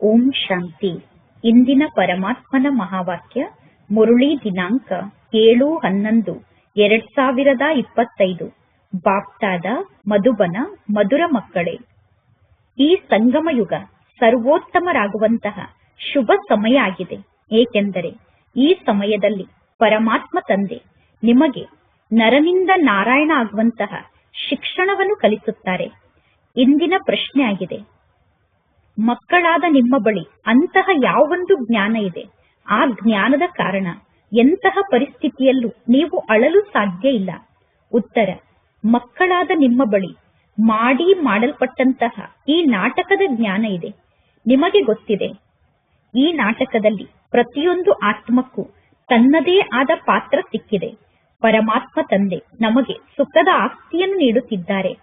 ಓಂ ಶಾಂತಿ. ಇಂದಿನ ಪರಮಾತ್ಮನ ಮಹಾವಾಕ್ಯ ಮುರುಳಿ ದಿನಾಂಕ 7/11/2025. ಬಾಪ್ತಾದ ಮಧುಬನ. ಮಧುರ ಮಕ್ಕಳೇ, ಈ ಸಂಗಮಯುಗ ಸರ್ವೋತ್ತಮರಾಗುವಂತಹ ಶುಭ ಸಮಯ ಆಗಿದೆ. ಏಕೆಂದರೆ ಈ ಸಮಯದಲ್ಲಿ ಪರಮಾತ್ಮ ತಂದೆ ನಿಮಗೆ ನರನಿಂದ ನಾರಾಯಣ ಆಗುವಂತಹ ಶಿಕ್ಷಣವನ್ನು ಕಲಿಸುತ್ತಾರೆ. ಇಂದಿನ ಪ್ರಶ್ನೆ ಆಗಿದೆ, ಮಕ್ಕಳಾದ ನಿಮ್ಮ ಬಳಿ ಅಂತಹ ಯಾವೊಂದು ಜ್ಞಾನ ಇದೆ? ಆ ಜ್ಞಾನದ ಕಾರಣ ಎಂತಹ ಪರಿಸ್ಥಿತಿಯಲ್ಲೂ ನೀವು ಅಳಲು ಸಾಧ್ಯ ಇಲ್ಲ. ಉತ್ತರ: ಮಕ್ಕಳಾದ ನಿಮ್ಮ ಬಳಿ ಮಾಡಲ್ಪಟ್ಟಂತಹ ಈ ನಾಟಕದ ಜ್ಞಾನ ಇದೆ. ನಿಮಗೆ ಗೊತ್ತಿದೆ, ಈ ನಾಟಕದಲ್ಲಿ ಪ್ರತಿಯೊಂದು ಆತ್ಮಕ್ಕೂ ತನ್ನದೇ ಆದ ಪಾತ್ರ ಸಿಕ್ಕಿದೆ. ಪರಮಾತ್ಮ ತಂದೆ ನಮಗೆ ಸುಖದ ಆಸ್ತಿಯನ್ನು ನೀಡುತ್ತಿದ್ದಾರೆ.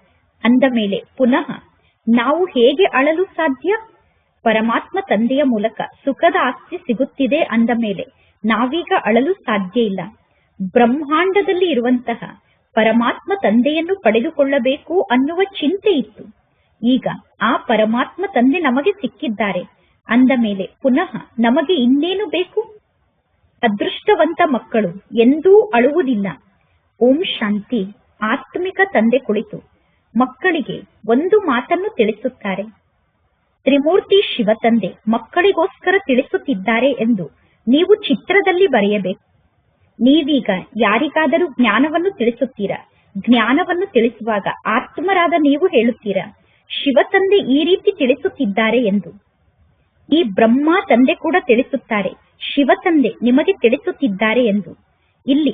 ಅಂದ ಮೇಲೆ ಪುನಃ ನಾವು ಹೇಗೆ ಅಳಲು ಸಾಧ್ಯ? ಪರಮಾತ್ಮ ತಂದೆಯ ಮೂಲಕ ಸುಖದ ಆಸ್ತಿ ಸಿಗುತ್ತಿದೆ ಅಂದ ಮೇಲೆ ನಾವೀಗ ಅಳಲು ಸಾಧ್ಯ ಇಲ್ಲ. ಬ್ರಹ್ಮಾಂಡದಲ್ಲಿ ಇರುವಂತಹ ಪರಮಾತ್ಮ ತಂದೆಯನ್ನು ಪಡೆದುಕೊಳ್ಳಬೇಕು ಅನ್ನುವ ಚಿಂತೆ ಇತ್ತು. ಈಗ ಆ ಪರಮಾತ್ಮ ತಂದೆ ನಮಗೆ ಸಿಕ್ಕಿದ್ದಾರೆ ಅಂದ ಮೇಲೆ ಪುನಃ ನಮಗೆ ಇನ್ನೇನು ಬೇಕು? ಅದೃಷ್ಟವಂತ ಮಕ್ಕಳು ಎಂದೂ ಅಳುವುದಿಲ್ಲ. ಓಂ ಶಾಂತಿ. ಆತ್ಮಿಕ ತಂದೆ ಕುಳಿತು ಮಕ್ಕಳಿಗೆ ಒಂದು ಮಾತನ್ನು ತಿಳಿಸುತ್ತಾರೆ. ತ್ರಿಮೂರ್ತಿ ಶಿವತಂದೆ ಮಕ್ಕಳಿಗೋಸ್ಕರ ತಿಳಿಸುತ್ತಿದ್ದಾರೆ ಎಂದು ನೀವು ಚಿತ್ರದಲ್ಲಿ ಬರೆಯಬೇಕು. ನೀವೀಗ ಯಾರಿಗಾದರೂ ಜ್ಞಾನವನ್ನು ತಿಳಿಸುತ್ತೀರಾ. ಜ್ಞಾನವನ್ನು ತಿಳಿಸುವಾಗ ಆತ್ಮರಾದ ನೀವು ಹೇಳುತ್ತೀರಾ, ಶಿವತಂದೆ ಈ ರೀತಿ ತಿಳಿಸುತ್ತಿದ್ದಾರೆ ಎಂದು. ಈ ಬ್ರಹ್ಮ ತಂದೆ ಕೂಡ ತಿಳಿಸುತ್ತಾರೆ, ಶಿವತಂದೆ ನಿಮಗೆ ತಿಳಿಸುತ್ತಿದ್ದಾರೆ ಎಂದು. ಇಲ್ಲಿ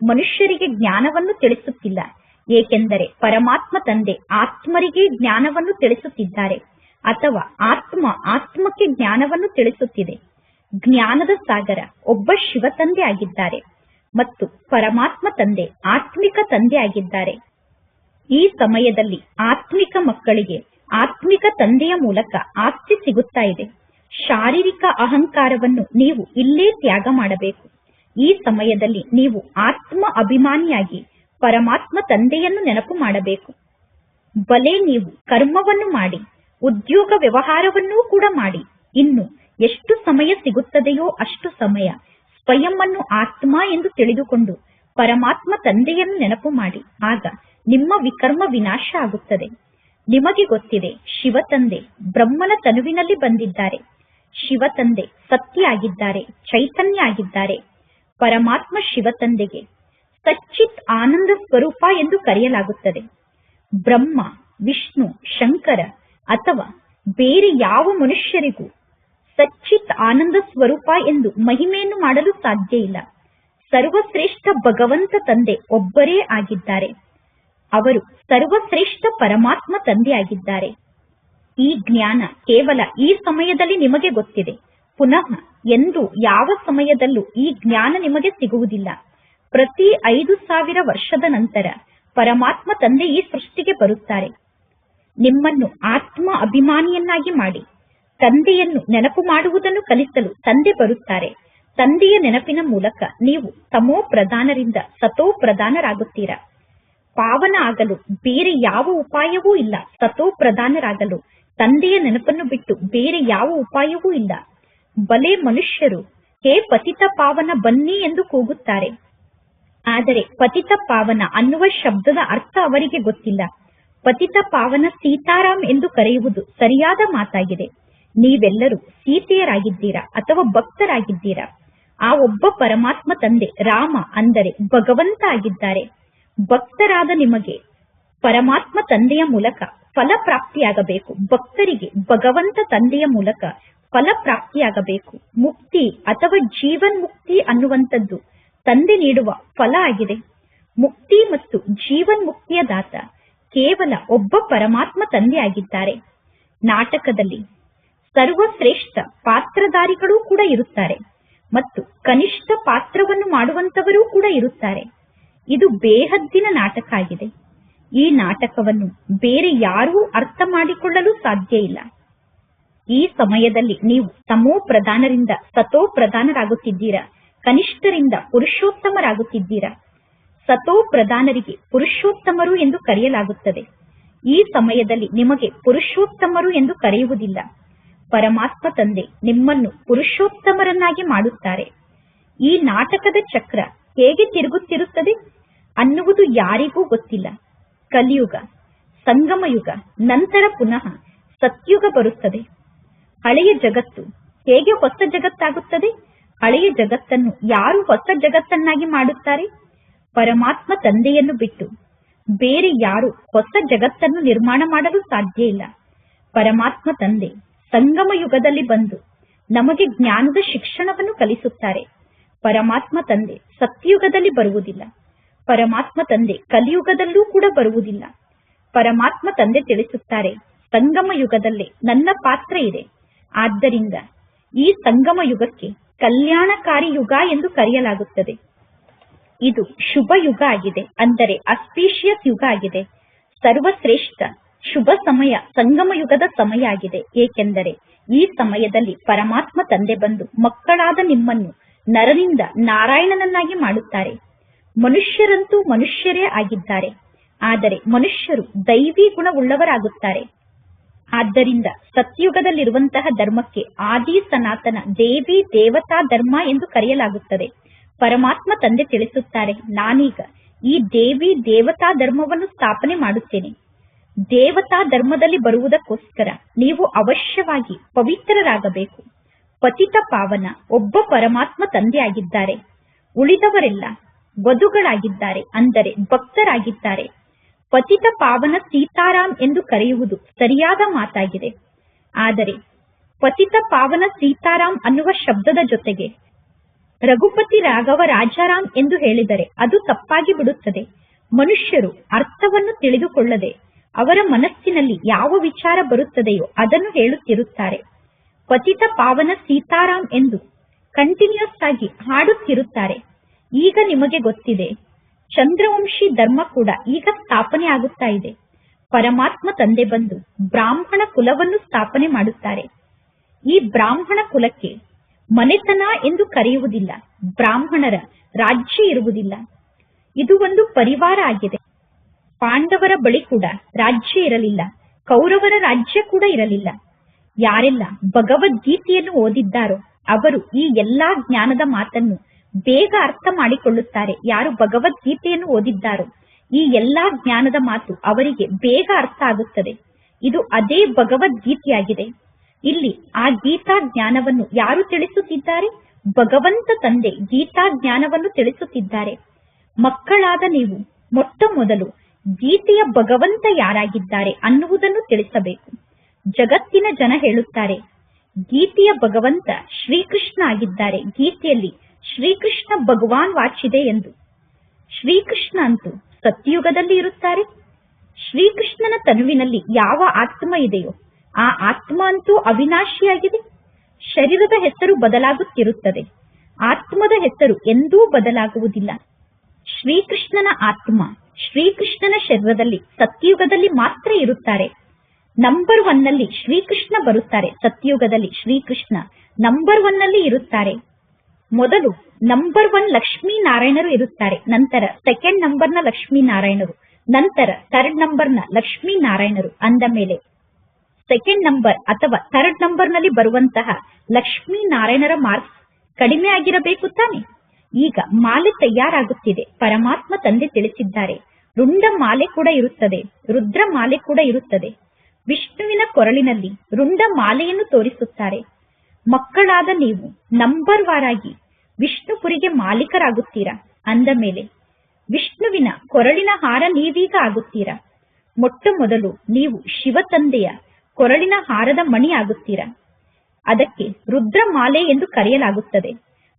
ಮನುಷ್ಯರಿಗೆ ಜ್ಞಾನವನ್ನು ತಿಳಿಸುತ್ತಿಲ್ಲ. ಏಕೆಂದರೆ ಪರಮಾತ್ಮ ತಂದೆ ಆತ್ಮರಿಗೆ ಜ್ಞಾನವನ್ನು ತಿಳಿಸುತ್ತಿದ್ದಾರೆ, ಅಥವಾ ಆತ್ಮಕ್ಕೆ ಜ್ಞಾನವನ್ನು ತಿಳಿಸುತ್ತಿದೆ. ಜ್ಞಾನದ ಸಾಗರ ಒಬ್ಬ ಶಿವತಂದೆ ಆಗಿದ್ದಾರೆ ಮತ್ತು ಪರಮಾತ್ಮ ತಂದೆ ಆತ್ಮಿಕ ತಂದೆ ಆಗಿದ್ದಾರೆ. ಈ ಸಮಯದಲ್ಲಿ ಆತ್ಮಿಕ ಮಕ್ಕಳಿಗೆ ಆತ್ಮಿಕ ತಂದೆಯ ಮೂಲಕ ಆಸ್ತಿ ಸಿಗುತ್ತಾ ಇದೆ. ಶಾರೀರಿಕ ಅಹಂಕಾರವನ್ನು ನೀವು ಇಲ್ಲೇ ತ್ಯಾಗ ಮಾಡಬೇಕು. ಈ ಸಮಯದಲ್ಲಿ ನೀವು ಆತ್ಮ ಅಭಿಮಾನಿಯಾಗಿ ಪರಮಾತ್ಮ ತಂದೆಯನ್ನು ನೆನಪು ಮಾಡಬೇಕು. ಬಲೆ ನೀವು ಕರ್ಮವನ್ನು ಮಾಡಿ, ಉದ್ಯೋಗ ವ್ಯವಹಾರವನ್ನೂ ಕೂಡ ಮಾಡಿ. ಇನ್ನು ಎಷ್ಟು ಸಮಯ ಸಿಗುತ್ತದೆಯೋ ಅಷ್ಟು ಸಮಯ ಸ್ವಯಂವನ್ನು ಆತ್ಮ ಎಂದು ತಿಳಿದುಕೊಂಡು ಪರಮಾತ್ಮ ತಂದೆಯನ್ನು ನೆನಪು ಮಾಡಿ. ಆಗ ನಿಮ್ಮ ವಿಕರ್ಮ ವಿನಾಶ ಆಗುತ್ತದೆ. ನಿಮಗೆ ಗೊತ್ತಿದೆ, ಶಿವತಂದೆ ಬ್ರಹ್ಮನ ತನುವಿನಲ್ಲಿ ಬಂದಿದ್ದಾರೆ. ಶಿವತಂದೆ ಸತ್ಯ ಆಗಿದ್ದಾರೆ, ಚೈತನ್ಯ ಆಗಿದ್ದಾರೆ. ಪರಮಾತ್ಮ ಶಿವತಂದೆಗೆ ಸಚ್ಚಿತ್ ಆನಂದ ಸ್ವರೂಪ ಎಂದು ಕರೆಯಲಾಗುತ್ತದೆ. ಬ್ರಹ್ಮ, ವಿಷ್ಣು, ಶಂಕರ ಅಥವಾ ಬೇರೆ ಯಾವ ಮನುಷ್ಯರಿಗೂ ಸಚ್ಚಿತ್ ಆನಂದ ಸ್ವರೂಪ ಎಂದು ಮಹಿಮೆಯನ್ನು ಮಾಡಲು ಸಾಧ್ಯ ಇಲ್ಲ. ಸರ್ವಶ್ರೇಷ್ಠ ಭಗವಂತ ತಂದೆ ಒಬ್ಬರೇ ಆಗಿದ್ದಾರೆ. ಅವರು ಸರ್ವಶ್ರೇಷ್ಠ ಪರಮಾತ್ಮ ತಂದೆ ಆಗಿದ್ದಾರೆ. ಈ ಜ್ಞಾನ ಕೇವಲ ಈ ಸಮಯದಲ್ಲಿ ನಿಮಗೆ ಗೊತ್ತಿದೆ. ಪುನಃ ಎಂದು ಯಾವ ಸಮಯದಲ್ಲೂ ಈ ಜ್ಞಾನ ನಿಮಗೆ ಸಿಗುವುದಿಲ್ಲ. ಪ್ರತಿ 5,000 ವರ್ಷದ ನಂತರ ಪರಮಾತ್ಮ ತಂದೆ ಈ ಸೃಷ್ಟಿಗೆ ಬರುತ್ತಾರೆ. ನಿಮ್ಮನ್ನು ಆತ್ಮ ಅಭಿಮಾನಿಯನ್ನಾಗಿ ಮಾಡಿ ತಂದೆಯನ್ನು ನೆನಪು ಮಾಡುವುದನ್ನು ಕಲಿಸಲು ತಂದೆ ಬರುತ್ತಾರೆ. ತಂದೆಯ ನೆನಪಿನ ಮೂಲಕ ನೀವು ತಮೋ ಪ್ರಧಾನರಿಂದ ಸತೋ ಪ್ರಧಾನರಾಗುತ್ತೀರಾ. ಪಾವನ ಆಗಲು ಬೇರೆ ಯಾವ ಉಪಾಯವೂ ಇಲ್ಲ. ಸತೋ ಪ್ರಧಾನರಾಗಲು ತಂದೆಯ ನೆನಪನ್ನು ಬಿಟ್ಟು ಬೇರೆ ಯಾವ ಉಪಾಯವೂ ಇಲ್ಲ. ಬಲೆ ಮನುಷ್ಯರು ಹೇ ಪತಿತ ಪಾವನ ಬನ್ನಿ ಎಂದು ಕೂಗುತ್ತಾರೆ. ಆದರೆ ಪತಿತ ಪಾವನ ಅನ್ನುವ ಶಬ್ದದ ಅರ್ಥ ಅವರಿಗೆ ಗೊತ್ತಿಲ್ಲ. ಪತಿತ ಪಾವನ ಸೀತಾರಾಮ್ ಎಂದು ಕರೆಯುವುದು ಸರಿಯಾದ ಮಾತಾಗಿದೆ. ನೀವೆಲ್ಲರೂ ಸೀತೆಯರಾಗಿದ್ದೀರಾ ಅಥವಾ ಭಕ್ತರಾಗಿದ್ದೀರಾ. ಆ ಒಬ್ಬ ಪರಮಾತ್ಮ ತಂದೆ ರಾಮ ಅಂದರೆ ಭಗವಂತ ಆಗಿದ್ದಾರೆ. ಭಕ್ತರಾದ ನಿಮಗೆ ಪರಮಾತ್ಮ ತಂದೆಯ ಮೂಲಕ ಫಲ ಪ್ರಾಪ್ತಿಯಾಗಬೇಕು. ಭಕ್ತರಿಗೆ ಭಗವಂತ ತಂದೆಯ ಮೂಲಕ ಫಲ ಪ್ರಾಪ್ತಿಯಾಗಬೇಕು. ಮುಕ್ತಿ ಅಥವಾ ಜೀವನ್ ಮುಕ್ತಿ ಅನ್ನುವಂಥದ್ದು ತಂದೆ ನೀಡುವ ಫಲ ಆಗಿದೆ. ಮುಕ್ತಿ ಮತ್ತು ಜೀವನ್ ಮುಕ್ತಿಯ ದಾತ ಕೇವಲ ಒಬ್ಬ ಪರಮಾತ್ಮ ತಂದೆ ಆಗಿದ್ದಾರೆ. ನಾಟಕದಲ್ಲಿ ಸರ್ವಶ್ರೇಷ್ಠ ಪಾತ್ರಧಾರಿಗಳೂ ಕೂಡ ಇರುತ್ತಾರೆ ಮತ್ತು ಕನಿಷ್ಠ ಪಾತ್ರವನ್ನು ಮಾಡುವಂತವರೂ ಕೂಡ ಇರುತ್ತಾರೆ. ಇದು ಬೇಹದ್ದಿನ ನಾಟಕ ಆಗಿದೆ. ಈ ನಾಟಕವನ್ನು ಬೇರೆ ಯಾರೂ ಅರ್ಥ ಮಾಡಿಕೊಳ್ಳಲು ಸಾಧ್ಯ ಇಲ್ಲ. ಈ ಸಮಯದಲ್ಲಿ ನೀವು ತಮೋ ಪ್ರಧಾನರಿಂದ ಸತೋ ಪ್ರಧಾನರಾಗುತ್ತಿದ್ದೀರಾ. ಕನಿಷ್ಠರಿಂದ ಪುರುಷೋತ್ತಮರಾಗುತ್ತಿದ್ದೀರಾ. ಸತೋ ಪ್ರಧಾನರಿಗೆ ಪುರುಷೋತ್ತಮರು ಎಂದು ಕರೆಯಲಾಗುತ್ತದೆ. ಈ ಸಮಯದಲ್ಲಿ ನಿಮಗೆ ಪುರುಷೋತ್ತಮರು ಎಂದು ಕರೆಯುವುದಿಲ್ಲ. ಪರಮಾತ್ಮ ತಂದೆ ನಿಮ್ಮನ್ನು ಪುರುಷೋತ್ತಮರನ್ನಾಗಿ ಮಾಡುತ್ತಾರೆ. ಈ ನಾಟಕದ ಚಕ್ರ ಹೇಗೆ ತಿರುಗುತ್ತಿರುತ್ತದೆ ಅನ್ನುವುದು ಯಾರಿಗೂ ಗೊತ್ತಿಲ್ಲ. ಕಲಿಯುಗ, ಸಂಗಮಯುಗ, ನಂತರ ಪುನಃ ಸತ್ಯುಗ ಬರುತ್ತದೆ. ಹಳೆಯ ಜಗತ್ತು ಹೇಗೆ ಹೊಸ ಜಗತ್ತಾಗುತ್ತದೆ? ಹಳೆಯ ಜಗತ್ತನ್ನು ಯಾರು ಹೊಸ ಜಗತ್ತನ್ನಾಗಿ ಮಾಡುತ್ತಾರೆ? ಪರಮಾತ್ಮ ತಂದೆಯನ್ನು ಬಿಟ್ಟು ಬೇರೆ ಯಾರು ಹೊಸ ಜಗತ್ತನ್ನು ನಿರ್ಮಾಣ ಮಾಡಲು ಸಾಧ್ಯ ಇಲ್ಲ. ಪರಮಾತ್ಮ ತಂದೆ ಸಂಗಮ ಯುಗದಲ್ಲಿ ಬಂದು ನಮಗೆ ಜ್ಞಾನದ ಶಿಕ್ಷಣವನ್ನು ಕಲಿಸುತ್ತಾರೆ. ಪರಮಾತ್ಮ ತಂದೆ ಸತ್ಯಯುಗದಲ್ಲಿ ಬರುವುದಿಲ್ಲ. ಪರಮಾತ್ಮ ತಂದೆ ಕಲಿಯುಗದಲ್ಲೂ ಕೂಡ ಬರುವುದಿಲ್ಲ. ಪರಮಾತ್ಮ ತಂದೆ ತಿಳಿಸುತ್ತಾರೆ, ಸಂಗಮ ಯುಗದಲ್ಲೇ ನನ್ನ ಪಾತ್ರ ಇದೆ. ಆದ್ದರಿಂದ ಈ ಸಂಗಮ ಯುಗಕ್ಕೆ ಕಲ್ಯಾಣಕಾರಿ ಯುಗ ಎಂದು ಕರೆಯಲಾಗುತ್ತದೆ. ಇದು ಶುಭ ಯುಗ ಆಗಿದೆ, ಅಂದರೆ ಅಸ್ಪೀಷಿಯಸ್ ಯುಗ ಆಗಿದೆ. ಸರ್ವಶ್ರೇಷ್ಠ ಶುಭ ಸಮಯ ಸಂಗಮ ಯುಗದ ಸಮಯ ಆಗಿದೆ. ಏಕೆಂದರೆ ಈ ಸಮಯದಲ್ಲಿ ಪರಮಾತ್ಮ ತಂದೆ ಬಂದು ಮಕ್ಕಳಾದ ನಿಮ್ಮನ್ನು ನರನಿಂದ ನಾರಾಯಣನನ್ನಾಗಿ ಮಾಡುತ್ತಾರೆ. ಮನುಷ್ಯರಂತೂ ಮನುಷ್ಯರೇ ಆಗಿದ್ದಾರೆ, ಆದರೆ ಮನುಷ್ಯರು ದೈವಿ ಗುಣವುಳ್ಳವರಾಗುತ್ತಾರೆ. ಆದ್ದರಿಂದ ಸತ್ಯುಗದಲ್ಲಿರುವಂತಹ ಧರ್ಮಕ್ಕೆ ಆದಿ ಸನಾತನ ದೇವಿ ದೇವತಾ ಧರ್ಮ ಎಂದು ಕರೆಯಲಾಗುತ್ತದೆ. ಪರಮಾತ್ಮ ತಂದೆ ತಿಳಿಸುತ್ತಾರೆ, ನಾನೀಗ ಈ ದೇವಿ ದೇವತಾ ಧರ್ಮವನ್ನು ಸ್ಥಾಪನೆ ಮಾಡುತ್ತೇನೆ. ದೇವತಾ ಧರ್ಮದಲ್ಲಿ ಬರುವುದಕ್ಕೋಸ್ಕರ ನೀವು ಅವಶ್ಯವಾಗಿ ಪವಿತ್ರರಾಗಬೇಕು. ಪತಿತ ಪಾವನ ಒಬ್ಬ ಪರಮಾತ್ಮ ತಂದೆ ಆಗಿದ್ದಾರೆ. ಉಳಿದವರೆಲ್ಲ ವಧುಗಳಾಗಿದ್ದಾರೆ, ಅಂದರೆ ಭಕ್ತರಾಗಿದ್ದಾರೆ. ಪತಿತ ಪಾವನ ಸೀತಾರಾಮ್ ಎಂದು ಕರೆಯುವುದು ಸರಿಯಾದ ಮಾತಾಗಿದೆ. ಆದರೆ ಪತಿತ ಪಾವನ ಸೀತಾರಾಮ್ ಅನ್ನುವ ಶಬ್ದದ ಜೊತೆಗೆ ರಘುಪತಿ ರಾಘವ ರಾಜಾರಾಮ್ ಎಂದು ಹೇಳಿದರೆ ಅದು ತಪ್ಪಾಗಿ ಬಿಡುತ್ತದೆ. ಮನುಷ್ಯರು ಅರ್ಥವನ್ನು ತಿಳಿದುಕೊಳ್ಳದೆ ಅವರ ಮನಸ್ಸಿನಲ್ಲಿ ಯಾವ ವಿಚಾರ ಬರುತ್ತದೆಯೋ ಅದನ್ನು ಹೇಳುತ್ತಿರುತ್ತಾರೆ. ಪತಿತ ಪಾವನ ಸೀತಾರಾಮ್ ಎಂದು ಕಂಟಿನ್ಯೂಸ್ ಆಗಿ ಹಾಡುತ್ತಿರುತ್ತಾರೆ. ಈಗ ನಿಮಗೆ ಗೊತ್ತಿದೆ, ಚಂದ್ರವಂಶಿ ಧರ್ಮ ಕೂಡ ಈಗ ಸ್ಥಾಪನೆ ಆಗುತ್ತಾ ಇದೆ. ಪರಮಾತ್ಮ ತಂದೆ ಬಂದು ಬ್ರಾಹ್ಮಣ ಕುಲವನ್ನು ಸ್ಥಾಪನೆ ಮಾಡುತ್ತಾರೆ. ಈ ಬ್ರಾಹ್ಮಣ ಕುಲಕ್ಕೆ ಮನೆತನ ಎಂದು ಕರೆಯುವುದಿಲ್ಲ. ಬ್ರಾಹ್ಮಣರ ರಾಜ್ಯ ಇರುವುದಿಲ್ಲ. ಇದು ಒಂದು ಪರಿವಾರ ಆಗಿದೆ. ಪಾಂಡವರ ಬಳಿ ಕೂಡ ರಾಜ್ಯ ಇರಲಿಲ್ಲ, ಕೌರವರ ರಾಜ್ಯ ಕೂಡ ಇರಲಿಲ್ಲ. ಯಾರೆಲ್ಲ ಭಗವದ್ಗೀತೆಯನ್ನು ಓದಿದ್ದಾರೋ ಅವರು ಈ ಎಲ್ಲಾ ಜ್ಞಾನದ ಮಾತನ್ನು ಬೇಗ ಅರ್ಥ ಮಾಡಿಕೊಳ್ಳುತ್ತಾರೆ. ಯಾರು ಭಗವದ್ಗೀತೆಯನ್ನು ಓದಿದ್ದಾರೋ ಈ ಎಲ್ಲಾ ಜ್ಞಾನದ ಮಾತು ಅವರಿಗೆ ಬೇಗ ಅರ್ಥ ಆಗುತ್ತದೆ. ಇದು ಅದೇ ಭಗವದ್ಗೀತೆಯಾಗಿದೆ. ಇಲ್ಲಿ ಆ ಗೀತಾ ಜ್ಞಾನವನ್ನು ಯಾರು ತಿಳಿಸುತ್ತಿದ್ದಾರೆ? ಭಗವಂತ ತಂದೆ ಗೀತಾ ಜ್ಞಾನವನ್ನು ತಿಳಿಸುತ್ತಿದ್ದಾರೆ. ಮಕ್ಕಳಾದ ನೀವು ಮೊಟ್ಟ ಮೊದಲು ಗೀತೆಯ ಭಗವಂತ ಯಾರಾಗಿದ್ದಾರೆ ಅನ್ನುವುದನ್ನು ತಿಳಿಸಬೇಕು. ಜಗತ್ತಿನ ಜನ ಹೇಳುತ್ತಾರೆ, ಗೀತೆಯ ಭಗವಂತ ಶ್ರೀಕೃಷ್ಣ ಆಗಿದ್ದಾರೆ. ಗೀತೆಯಲ್ಲಿ ಶ್ರೀಕೃಷ್ಣ ಭಗವಾನ್ ವಾಚಿದೆ ಎಂದು. ಶ್ರೀಕೃಷ್ಣ ಅಂತೂ ಸತ್ಯಯುಗದಲ್ಲಿ ಇರುತ್ತಾರೆ. ಶ್ರೀಕೃಷ್ಣನ ತನುವಿನಲ್ಲಿ ಯಾವ ಆತ್ಮ ಇದೆಯೋ ಆ ಆತ್ಮ ಅಂತೂ ಅವಿನಾಶಿಯಾಗಿದೆ. ಶರೀರದ ಹೆಸರು ಬದಲಾಗುತ್ತಿರುತ್ತದೆ, ಆತ್ಮದ ಹೆಸರು ಎಂದೂ ಬದಲಾಗುವುದಿಲ್ಲ. ಶ್ರೀಕೃಷ್ಣನ ಆತ್ಮ ಶ್ರೀಕೃಷ್ಣನ ಶರೀರದಲ್ಲಿ ಸತ್ಯಯುಗದಲ್ಲಿ ಮಾತ್ರ ಇರುತ್ತಾರೆ. ನಂಬರ್ 1 ನಲ್ಲಿ ಶ್ರೀಕೃಷ್ಣ ಬರುತ್ತಾರೆ. ಸತ್ಯಯುಗದಲ್ಲಿ ಶ್ರೀಕೃಷ್ಣ ನಂಬರ್ 1 ನಲ್ಲಿ ಇರುತ್ತಾರೆ. ಮೊದಲು ನಂಬರ್ 1 ಲಕ್ಷ್ಮೀನಾರಾಯಣರು ಇರುತ್ತಾರೆ, ನಂತರ ಸೆಕೆಂಡ್ ನಂಬರ್ನ ಲಕ್ಷ್ಮೀನಾರಾಯಣರು, ನಂತರ ಥರ್ಡ್ ನಂಬರ್ನ ಲಕ್ಷ್ಮೀನಾರಾಯಣರು. ಅಂದ ಮೇಲೆ ಸೆಕೆಂಡ್ ನಂಬರ್ ಅಥವಾ ಥರ್ಡ್ ನಂಬರ್ ನಲ್ಲಿ ಬರುವಂತಹ ಲಕ್ಷ್ಮೀನಾರಾಯಣರ ಮಾರ್ಕ್ಸ್ ಕಡಿಮೆ ಆಗಿರಬೇಕು ತಾನೆ. ಈಗ ಮಾಲೆ ತಯಾರಾಗುತ್ತಿದೆ. ಪರಮಾತ್ಮ ತಂದೆ ತಿಳಿಸಿದ್ದಾರೆ, ರುಂಡ ಮಾಲೆ ಕೂಡ ಇರುತ್ತದೆ, ರುದ್ರ ಮಾಲೆ ಕೂಡ ಇರುತ್ತದೆ. ವಿಷ್ಣುವಿನ ಕೊರಳಿನಲ್ಲಿ ರುಂಡ ಮಾಲೆಯನ್ನು ತೋರಿಸುತ್ತಾರೆ. ಮಕ್ಕಳಾದ ನೀವು ನಂಬರ್ ವಾರಾಗಿ ವಿಷ್ಣುಪುರಿಗೆ ಮಾಲೀಕರಾಗುತ್ತೀರಾ. ಅಂದ ಮೇಲೆ ವಿಷ್ಣುವಿನ ಕೊರಳಿನ ಹಾರ ನೀವೀಗ ಆಗುತ್ತೀರಾ. ಮೊಟ್ಟ ಮೊದಲು ನೀವು ಶಿವ ತಂದೆಯ ಕೊರಳಿನ ಹಾರದ ಮಣಿ ಆಗುತ್ತೀರಾ. ಅದಕ್ಕೆ ರುದ್ರ ಮಾಲೆ ಎಂದು ಕರೆಯಲಾಗುತ್ತದೆ.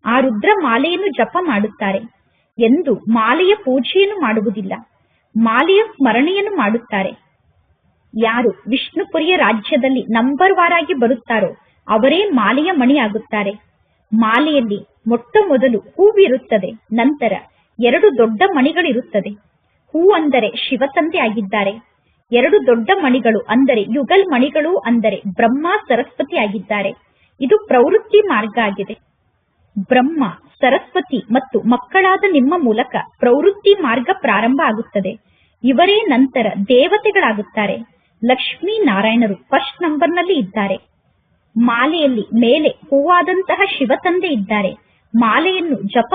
ಆ ರುದ್ರ ಮಾಲೆಯನ್ನು ಜಪ ಮಾಡುತ್ತಾರೆ. ಎಂದು ಮಾಲೆಯ ಪೂಜೆಯನ್ನು ಮಾಡುವುದಿಲ್ಲ, ಮಾಲೆಯ ಸ್ಮರಣೆಯನ್ನು ಮಾಡುತ್ತಾರೆ. ಯಾರು ವಿಷ್ಣುಪುರಿಯ ರಾಜ್ಯದಲ್ಲಿ ನಂಬರ್ ವಾರಾಗಿ ಬರುತ್ತಾರೋ ಅವರೇ ಮಾಲೆಯ ಮಣಿ ಆಗುತ್ತಾರೆ. ಮಾಲೆಯಲ್ಲಿ ಮೊಟ್ಟ ಮೊದಲು ಹೂವಿರುತ್ತದೆ, ನಂತರ 2 ದೊಡ್ಡ ಮಣಿಗಳಿರುತ್ತದೆ. ಹೂ ಅಂದರೆ ಶಿವತಂದೆ ಆಗಿದ್ದಾರೆ. 2 ದೊಡ್ಡ ಮಣಿಗಳು ಅಂದರೆ ಯುಗಲ್ ಮಣಿಗಳು, ಅಂದರೆ ಬ್ರಹ್ಮ ಸರಸ್ವತಿ ಆಗಿದ್ದಾರೆ. ಇದು ಪ್ರವೃತ್ತಿ ಮಾರ್ಗ ಆಗಿದೆ. ಬ್ರಹ್ಮ, ಸರಸ್ವತಿ ಮತ್ತು ಮಕ್ಕಳಾದ ನಿಮ್ಮ ಮೂಲಕ ಪ್ರವೃತ್ತಿ ಮಾರ್ಗ ಪ್ರಾರಂಭ ಆಗುತ್ತದೆ. ಇವರೇ ನಂತರ ದೇವತೆಗಳಾಗುತ್ತಾರೆ. ಲಕ್ಷ್ಮೀ ನಾರಾಯಣರು ಫಸ್ಟ್ ನಂಬರ್ನಲ್ಲಿ ಇದ್ದಾರೆ. ಮಾಲೆಯಲ್ಲಿ ಮೇಲೆ ಹೂವಾದಂತಹ ಶಿವತಂದೆ ಇದ್ದಾರೆ. ಮಾಲೆಯನ್ನು ಜಪ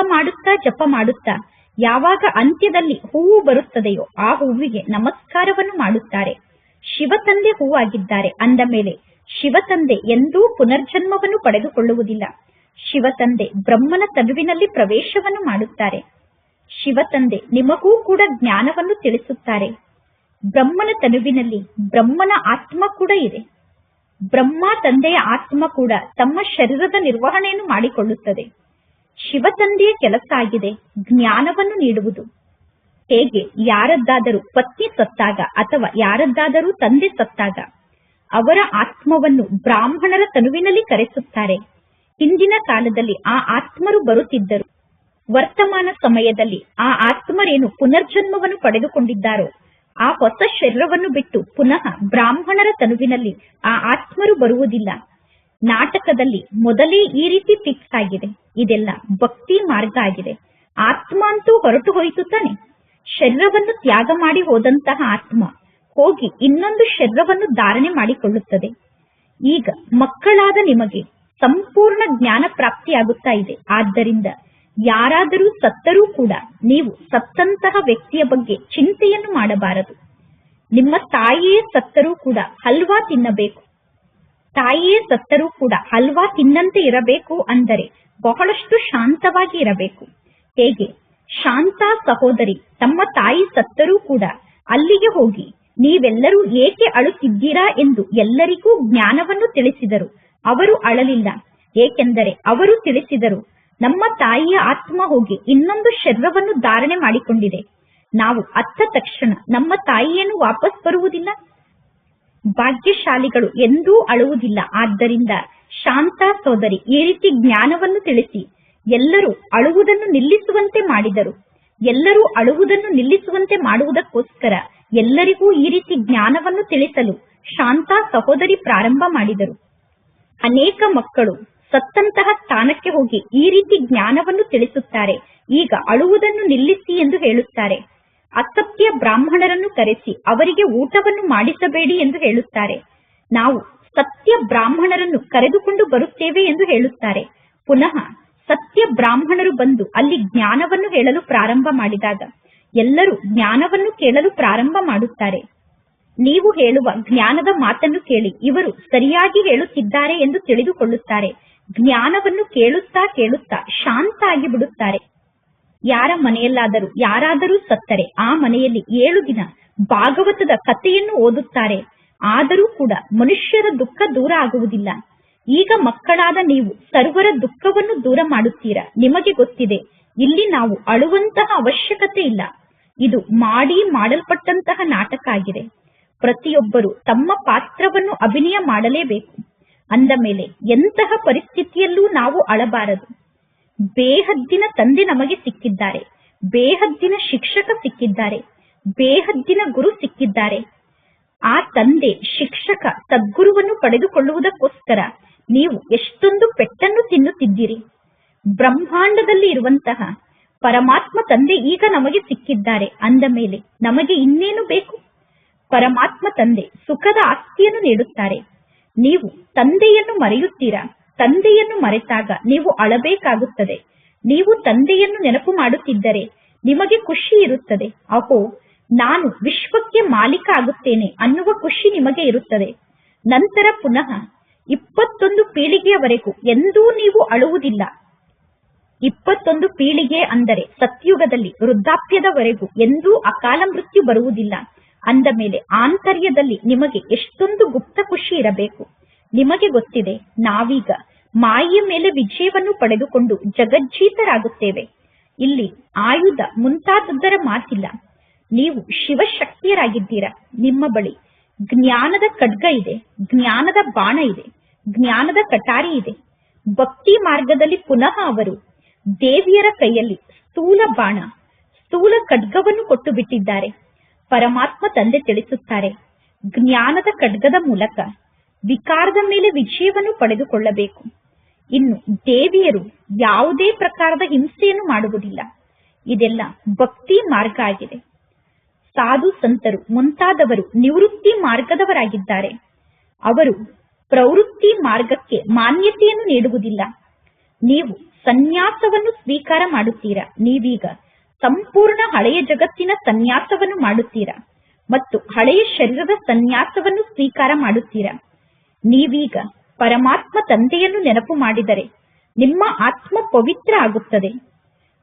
ಮಾಡುತ್ತಾ ಯಾವಾಗ ಅಂತ್ಯದಲ್ಲಿ ಹೂವು ಬರುತ್ತದೆಯೋ ಆ ಹೂವಿಗೆ ನಮಸ್ಕಾರವನ್ನು ಮಾಡುತ್ತಾರೆ. ಶಿವತಂದೆ ಹೂವಾಗಿದ್ದಾರೆ ಅಂದ ಮೇಲೆ ಶಿವತಂದೆ ಎಂದೂ ಪುನರ್ಜನ್ಮವನ್ನು ಪಡೆದುಕೊಳ್ಳುವುದಿಲ್ಲ. ಶಿವತಂದೆ ಬ್ರಹ್ಮನ ತನುವಿನಲ್ಲಿ ಪ್ರವೇಶವನ್ನು ಮಾಡುತ್ತಾರೆ. ಶಿವತಂದೆ ನಿಮಗೂ ಕೂಡ ಜ್ಞಾನವನ್ನು ತಿಳಿಸುತ್ತಾರೆ. ಬ್ರಹ್ಮನ ತನುವಿನಲ್ಲಿ ಬ್ರಹ್ಮನ ಆತ್ಮ ಕೂಡ ಇದೆ. ಬ್ರಹ್ಮ ತಂದೆಯ ಆತ್ಮ ಕೂಡ ತಮ್ಮ ಶರೀರದ ನಿರ್ವಹಣೆಯನ್ನು ಮಾಡಿಕೊಳ್ಳುತ್ತದೆ. ಶಿವತಂದೆಯ ಕೆಲಸ ಆಗಿದೆ ಜ್ಞಾನವನ್ನು ನೀಡುವುದು. ಹೇಗೆ ಯಾರದ್ದಾದರೂ ಪತ್ನಿ ಸತ್ತಾಗ ಅಥವಾ ಯಾರದ್ದಾದರೂ ತಂದೆ ಸತ್ತಾಗ ಅವರ ಆತ್ಮವನ್ನು ಬ್ರಾಹ್ಮಣರ ತನುವಿನಲ್ಲಿ ಕರೆಸುತ್ತಾರೆ. ಹಿಂದಿನ ಕಾಲದಲ್ಲಿ ಆ ಆತ್ಮರು ಬರುತ್ತಿದ್ದರು. ವರ್ತಮಾನ ಸಮಯದಲ್ಲಿ ಆ ಆತ್ಮರೇನು ಪುನರ್ಜನ್ಮವನ್ನು ಪಡೆದುಕೊಂಡಿದ್ದಾರೋ ಆ ಹೊಸ ಶರೀರವನ್ನು ಬಿಟ್ಟು ಪುನಃ ಬ್ರಾಹ್ಮಣರ ತನುವಿನಲ್ಲಿ ಆ ಆತ್ಮರು ಬರುವುದಿಲ್ಲ. ನಾಟಕದಲ್ಲಿ ಮೊದಲೇ ಈ ರೀತಿ ಫಿಕ್ಸ್ ಆಗಿದೆ. ಇದೆಲ್ಲ ಭಕ್ತಿ ಮಾರ್ಗ ಆಗಿದೆ. ಆತ್ಮ ಅಂತೂ ಹೊರಟು ಹೋಯಿತು ತಾನೆ. ಶರೀರವನ್ನು ತ್ಯಾಗ ಮಾಡಿ ಹೋದಂತಹ ಆತ್ಮ ಹೋಗಿ ಇನ್ನೊಂದು ಶರೀರವನ್ನು ಧಾರಣೆ ಮಾಡಿಕೊಳ್ಳುತ್ತದೆ. ಈಗ ಮಕ್ಕಳಾದ ನಿಮಗೆ ಸಂಪೂರ್ಣ ಜ್ಞಾನ ಪ್ರಾಪ್ತಿಯಾಗುತ್ತಾ ಇದೆ. ಆದ್ದರಿಂದ ಯಾರಾದರೂ ಸತ್ತರೂ ಕೂಡ ನೀವು ಸತ್ತಂತಹ ವ್ಯಕ್ತಿಯ ಬಗ್ಗೆ ಚಿಂತೆಯನ್ನು ಮಾಡಬಾರದು. ನಿಮ್ಮ ತಾಯಿಯೇ ಸತ್ತರೂ ಕೂಡ ಹಲ್ವಾ ತಿನ್ನಬೇಕು. ತಾಯಿಯೇ ಸತ್ತರೂ ಕೂಡ ಹಲ್ವಾ ತಿನ್ನಂತೆ ಇರಬೇಕು ಅಂದರೆ ಬಹಳಷ್ಟು ಶಾಂತವಾಗಿ ಇರಬೇಕು. ಹೇಗೆ ಶಾಂತ ಸಹೋದರಿ ತಮ್ಮ ತಾಯಿ ಸತ್ತರೂ ಕೂಡ ಅಲ್ಲಿಗೆ ಹೋಗಿ ನೀವೆಲ್ಲರೂ ಏಕೆ ಅಳುತ್ತಿದ್ದೀರಾ ಎಂದು ಎಲ್ಲರಿಗೂ ಜ್ಞಾನವನ್ನು ತಿಳಿಸಿದರು. ಅವರು ಅಳಲಿಲ್ಲ. ಏಕೆಂದರೆ ಅವರು ತಿಳಿಸಿದರು, ನಮ್ಮ ತಾಯಿಯ ಆತ್ಮ ಹೋಗಿ ಇನ್ನೊಂದು ಶರೀರವನ್ನು ಧಾರಣೆ ಮಾಡಿಕೊಂಡಿದೆ. ನಾವು ಅತ್ತ ತಕ್ಷಣ ನಮ್ಮ ತಾಯಿಯನ್ನು ವಾಪಸ್ ಬರುವುದಿಲ್ಲ. ಭಾಗ್ಯಶಾಲಿಗಳು ಎಂದೂ ಅಳುವುದಿಲ್ಲ. ಆದ್ದರಿಂದ ಶಾಂತ ಸೋದರಿ ಈ ರೀತಿ ಜ್ಞಾನವನ್ನು ತಿಳಿಸಿ ಎಲ್ಲರೂ ಅಳುವುದನ್ನು ನಿಲ್ಲಿಸುವಂತೆ ಮಾಡಿದರು. ಎಲ್ಲರೂ ಅಳುವುದನ್ನು ನಿಲ್ಲಿಸುವಂತೆ ಮಾಡುವುದಕ್ಕೋಸ್ಕರ ಎಲ್ಲರಿಗೂ ಈ ರೀತಿ ಜ್ಞಾನವನ್ನು ತಿಳಿಸಲು ಶಾಂತ ಸಹೋದರಿ ಪ್ರಾರಂಭ ಮಾಡಿದರು. ಅನೇಕ ಮಕ್ಕಳು ಸತ್ತಂತಹ ಸ್ಥಾನಕ್ಕೆ ಹೋಗಿ ಈ ರೀತಿ ಜ್ಞಾನವನ್ನು ತಿಳಿಸುತ್ತಾರೆ. ಈಗ ಅಳುವುದನ್ನು ನಿಲ್ಲಿಸಿ ಎಂದು ಹೇಳುತ್ತಾರೆ. ಅಸತ್ಯ ಬ್ರಾಹ್ಮಣರನ್ನು ಕರೆಸಿ ಅವರಿಗೆ ಊಟವನ್ನು ಮಾಡಿಸಬೇಡಿ ಎಂದು ಹೇಳುತ್ತಾರೆ. ನಾವು ಸತ್ಯ ಬ್ರಾಹ್ಮಣರನ್ನು ಕರೆದುಕೊಂಡು ಬರುತ್ತೇವೆ ಎಂದು ಹೇಳುತ್ತಾರೆ. ಪುನಃ ಸತ್ಯ ಬ್ರಾಹ್ಮಣರು ಬಂದು ಅಲ್ಲಿ ಜ್ಞಾನವನ್ನು ಹೇಳಲು ಪ್ರಾರಂಭ ಮಾಡಿದಾಗ ಎಲ್ಲರೂ ಜ್ಞಾನವನ್ನು ಕೇಳಲು ಪ್ರಾರಂಭ ಮಾಡುತ್ತಾರೆ. ನೀವು ಹೇಳುವ ಜ್ಞಾನದ ಮಾತನ್ನು ಕೇಳಿ ಇವರು ಸರಿಯಾಗಿ ಹೇಳುತ್ತಿದ್ದಾರೆ ಎಂದು ತಿಳಿದುಕೊಳ್ಳುತ್ತಾರೆ. ಜ್ಞಾನವನ್ನು ಕೇಳುತ್ತಾ ಕೇಳುತ್ತಾ ಶಾಂತ ಆಗಿ ಬಿಡುತ್ತಾರೆ. ಯಾರ ಮನೆಯಲ್ಲಾದರೂ ಯಾರಾದರೂ ಸತ್ತರೆ ಆ ಮನೆಯಲ್ಲಿ 7 ದಿನ ಭಾಗವತದ ಕಥೆಯನ್ನು ಓದುತ್ತಾರೆ. ಆದರೂ ಕೂಡ ಮನುಷ್ಯರ ದುಃಖ ದೂರ ಆಗುವುದಿಲ್ಲ. ಈಗ ಮಕ್ಕಳಾದ ನೀವು ಸರ್ವರ ದುಃಖವನ್ನು ದೂರ ಮಾಡುತ್ತೀರಾ. ನಿಮಗೆ ಗೊತ್ತಿದೆ ಇಲ್ಲಿ ನಾವು ಅಳುವಂತಹ ಅವಶ್ಯಕತೆ ಇಲ್ಲ. ಇದು ಮಾಡಲ್ಪಟ್ಟಂತಹ ನಾಟಕ ಆಗಿದೆ. ಪ್ರತಿಯೊಬ್ಬರು ತಮ್ಮ ಪಾತ್ರವನ್ನು ಅಭಿನಯ ಮಾಡಲೇಬೇಕು. ಅಂದ ಮೇಲೆ ಎಂತಹ ಪರಿಸ್ಥಿತಿಯಲ್ಲೂ ನಾವು ಅಳಬಾರದು. ಬೇಹದ್ದಿನ ತಂದೆ ನಮಗೆ ಸಿಕ್ಕಿದ್ದಾರೆ. ಬೇಹದ್ದಿನ ಶಿಕ್ಷಕ ಸಿಕ್ಕಿದ್ದಾರೆ. ಬೇಹದ್ದಿನ ಗುರು ಸಿಕ್ಕಿದ್ದಾರೆ. ಆ ತಂದೆ ಶಿಕ್ಷಕ ಸದ್ಗುರುವನ್ನು ಪಡೆದುಕೊಳ್ಳುವುದಕ್ಕೋಸ್ಕರ ನೀವು ಎಷ್ಟೊಂದು ಪೆಟ್ಟನ್ನು ತಿನ್ನುತ್ತಿದ್ದೀರಿ. ಬ್ರಹ್ಮಾಂಡದಲ್ಲಿ ಇರುವಂತಹ ಪರಮಾತ್ಮ ತಂದೆ ಈಗ ನಮಗೆ ಸಿಕ್ಕಿದ್ದಾರೆ. ಅಂದ ಮೇಲೆ ನಮಗೆ ಇನ್ನೇನು ಬೇಕು? ಪರಮಾತ್ಮ ತಂದೆ ಸುಖದ ಆಸ್ತಿಯನ್ನು ನೀಡುತ್ತಾರೆ. ನೀವು ತಂದೆಯನ್ನು ಮರೆಯುತ್ತೀರಾ? ತಂದೆಯನ್ನು ಮರೆತಾಗ ನೀವು ಅಳಬೇಕಾಗುತ್ತದೆ. ನೀವು ತಂದೆಯನ್ನು ನೆನಪು ಮಾಡುತ್ತಿದ್ದರೆ ನಿಮಗೆ ಖುಷಿ ಇರುತ್ತದೆ. ಅಹೋ, ನಾನು ವಿಶ್ವಕ್ಕೆ ಮಾಲೀಕ ಆಗುತ್ತೇನೆ ಅನ್ನುವ ಖುಷಿ ನಿಮಗೆ ಇರುತ್ತದೆ. ನಂತರ ಪುನಃ 21 ಪೀಳಿಗೆಯವರೆಗೂ ಎಂದೂ ನೀವು ಅಳುವುದಿಲ್ಲ. 21 ಪೀಳಿಗೆ ಅಂದರೆ ಸತ್ಯುಗದಲ್ಲಿ ವೃದ್ಧಾಪ್ಯದವರೆಗೂ ಎಂದೂ ಅಕಾಲ ಮೃತ್ಯು ಬರುವುದಿಲ್ಲ. ಅಂದ ಮೇಲೆ ಆಂತರ್ಯದಲ್ಲಿ ನಿಮಗೆ ಎಷ್ಟೊಂದು ಗುಪ್ತ ಖುಷಿ ಇರಬೇಕು. ನಿಮಗೆ ಗೊತ್ತಿದೆ ನಾವೀಗ ಮಾಯೆಯ ಮೇಲೆ ವಿಜಯವನ್ನು ಪಡೆದುಕೊಂಡು ಜಗಜ್ಜೀತರಾಗುತ್ತೇವೆ. ಇಲ್ಲಿ ಆಯುಧ ಮುಂತಾದದ್ದರ ಮಾತಿಲ್ಲ. ನೀವು ಶಿವಶಕ್ತಿಯರಾಗಿದ್ದೀರಾ. ನಿಮ್ಮ ಬಳಿ ಜ್ಞಾನದ ಖಡ್ಗ ಇದೆ, ಜ್ಞಾನದ ಬಾಣ ಇದೆ, ಜ್ಞಾನದ ಕಟಾರಿ ಇದೆ. ಭಕ್ತಿ ಮಾರ್ಗದಲ್ಲಿ ಪುನಃ ಅವರು ದೇವಿಯರ ಕೈಯಲ್ಲಿ ಸ್ಥೂಲ ಬಾಣ, ಸ್ಥೂಲ ಖಡ್ಗವನ್ನು ಕೊಟ್ಟು ಬಿಟ್ಟಿದ್ದಾರೆ. ಪರಮಾತ್ಮ ತಂದೆ ತಿಳಿಸುತ್ತಾರೆ, ಜ್ಞಾನದ ಖಡ್ಗದ ಮೂಲಕ ವಿಕಾರದ ಮೇಲೆ ವಿಜಯವನ್ನು ಪಡೆದುಕೊಳ್ಳಬೇಕು. ಇನ್ನು ದೇವಿಯರು ಯಾವುದೇ ಪ್ರಕಾರದ ಹಿಂಸೆಯನ್ನು ಮಾಡುವುದಿಲ್ಲ. ಇದೆಲ್ಲ ಭಕ್ತಿ ಮಾರ್ಗ ಆಗಿದೆ. ಸಾಧು ಸಂತರು ಮುಂತಾದವರು ನಿವೃತ್ತಿ ಮಾರ್ಗದವರಾಗಿದ್ದಾರೆ. ಅವರು ಪ್ರವೃತ್ತಿ ಮಾರ್ಗಕ್ಕೆ ಮಾನ್ಯತೆಯನ್ನು ನೀಡುವುದಿಲ್ಲ. ನೀವು ಸನ್ಯಾಸವನ್ನು ಸ್ವೀಕಾರ ಮಾಡುತ್ತೀರಾ. ನೀವೀಗ ಸಂಪೂರ್ಣ ಹಳೆಯ ಜಗತ್ತಿನ ಸನ್ಯಾಸವನ್ನು ಮಾಡುತ್ತೀರಾ ಮತ್ತು ಹಳೆಯ ಶರೀರದ ಸನ್ಯಾಸವನ್ನು ಸ್ವೀಕಾರ ಮಾಡುತ್ತೀರಾ. ನೀವೀಗ ಪರಮಾತ್ಮ ತಂದೆಯನ್ನು ನೆನಪು ಮಾಡಿದರೆ ನಿಮ್ಮ ಆತ್ಮ ಪವಿತ್ರ ಆಗುತ್ತದೆ.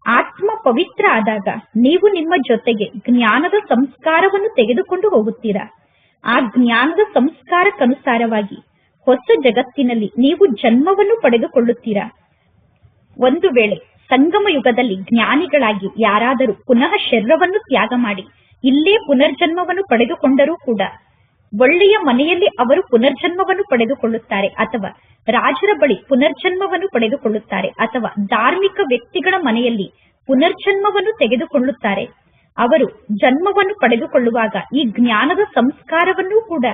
ಆತ್ಮ ಪವಿತ್ರ ಆದಾಗ ನೀವು ನಿಮ್ಮ ಜೊತೆಗೆ ಜ್ಞಾನದ ಸಂಸ್ಕಾರವನ್ನು ತೆಗೆದುಕೊಂಡು ಹೋಗುತ್ತೀರಾ. ಆ ಜ್ಞಾನದ ಸಂಸ್ಕಾರಕ್ಕನುಸಾರವಾಗಿ ಹೊಸ ಜಗತ್ತಿನಲ್ಲಿ ನೀವು ಜನ್ಮವನ್ನು ಪಡೆದುಕೊಳ್ಳುತ್ತೀರಾ. ಒಂದು ವೇಳೆ ಸಂಗಮ ಯುಗದಲ್ಲಿ ಜ್ಞಾನಿಗಳಾಗಿ ಯಾರಾದರೂ ಪುನಃ ಶರೀರವನ್ನು ತ್ಯಾಗ ಮಾಡಿ ಇಲ್ಲೇ ಪುನರ್ಜನ್ಮವನ್ನು ಪಡೆದುಕೊಂಡರೂ ಕೂಡ ಒಳ್ಳೆಯ ಮನೆಯಲ್ಲಿ ಅವರು ಪುನರ್ಜನ್ಮವನ್ನು ಪಡೆದುಕೊಳ್ಳುತ್ತಾರೆ, ಅಥವಾ ರಾಜರ ಬಳಿ ಪುನರ್ಜನ್ಮವನ್ನು ಪಡೆದುಕೊಳ್ಳುತ್ತಾರೆ, ಅಥವಾ ಧಾರ್ಮಿಕ ವ್ಯಕ್ತಿಗಳ ಮನೆಯಲ್ಲಿ ಪುನರ್ಜನ್ಮವನ್ನು ತೆಗೆದುಕೊಳ್ಳುತ್ತಾರೆ. ಅವರು ಜನ್ಮವನ್ನು ಪಡೆದುಕೊಳ್ಳುವಾಗ ಈ ಜ್ಞಾನದ ಸಂಸ್ಕಾರವನ್ನು ಕೂಡ